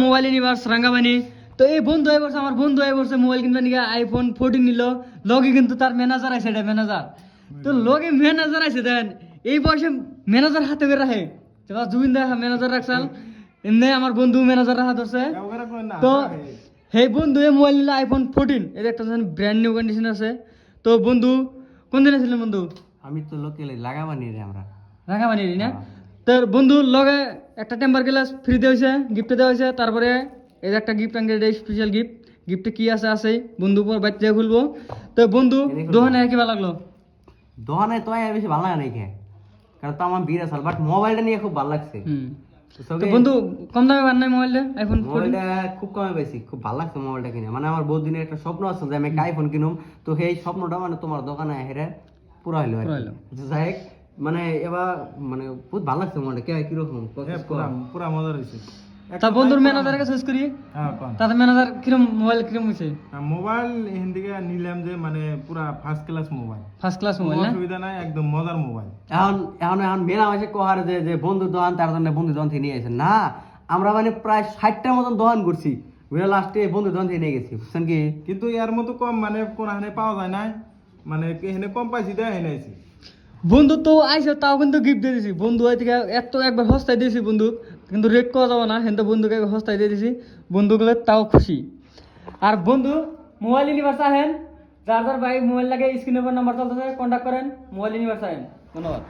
Mobile universe রাঙ্গামানি। তো এই বন্ধু এই বছর আমার বন্ধু এই বছর মোবাইল কিনবে নিয়ে আইফোন 14 নিল। লগে কিন্তু তার ম্যানেজার আছে, এটা ম্যানেজার। তো লগে ম্যানেজার আছে, দেন এই বয়সে ম্যানেজার হাতে করে রাখে। জুবিন দা ম্যানেজার রাখছাল, এমনি আমার বন্ধু ম্যানেজার রাখা ধরছে। তো সেই বন্ধু মোবাইল নিল আইফোন 14, এর একটা ব্র্যান্ড নিউ কন্ডিশন আছে। তো বন্ধু কোন দিন ছিলেন বন্ধু? আমি তো লোকালে লাগাবানি রে আমরা রাঙ্গামানি না। তোর বন্ধুর লগে একটা টেম্পার গ্লাস ফ্রি দেওয়া হয়েছে, গিফট দেওয়া হয়েছে। তারপরে এই যে একটা গিফট আনকে, স্পেশাল গিফট। গিফটে কি আছে আছেই, বন্ধু পর বাচ্চা খুলবো। তো বন্ধু দোকানে কি ভালো লাগলো? দোকানে তো বেশি ভালো লাগে নাই খেয়ে, কারণ তো আমার বিয়ে আছে, বাট মোবাইলটা নিয়ে খুব ভালো লাগছে। তো বন্ধু কম দামে পান নাই মোবাইলটা? আইফোন মোবাইলটা খুব কমে পাইছি, খুব ভালো লাগছে মোবাইলটা কিনে। মানে আমার বহুত দিনের একটা স্বপ্ন আছে যে আমি একটা আইফোন কিনুম। তো সেই স্বপ্নটা মানে তোমার দোকানে হেরে পুরা হইলো আর কি। যাই হোক, মানে এবার মানে বহুত ভালো লাগছে মোবাইলটা। কে কিরকম পুরা মজা হয়েছে। তা বন্ধুর ম্যানেজারের কাছে শেষ করি। তাতে ম্যানেজার কিরম মোবাইল কিরম হয়েছে? মোবাইল এখান থেকে নিলাম যে মানে পুরা first class mobile, first class mobile না? অসুবিধা নাই, একদম মজার মোবাইল। এখন এখন এখন মেলা মাসে কোহার যে বন্ধু দোকান, তার জন্য বন্ধু দোকান থেকে নিয়ে আসে না। আমরা মানে প্রায় 60টার মতন দোকান করছি, লাস্টে বন্ধু দোকান থেকে নিয়ে গেছি, বুঝছেন কি। কিন্তু এর মতো কম মানে কোন হানে পাওয়া যায় না, মানে এখানে কম পাইছি দেয় এনে আইছি। বন্ধু তো আইসে, তাও কিন্তু গিফট দিয়ে দিছি। বন্ধু ওই থেকে এত একবার সস্তায় দিয়েছি বন্ধু, কিন্তু রেট করা যাবে না, কিন্তু বন্ধুকে একবার সস্তায় দিয়ে দিছি। বন্ধুগুলো তাও খুশি। আর বন্ধু মোবাইল ইউনিভার্স আহেন, যার যার ভাই মোবাইল লাগে স্ক্রিনের উপর নাম্বার চলতেছে, কন্ট্যাক্ট করেন, মোবাইল ইউনিভার্স আহেন। ধন্যবাদ।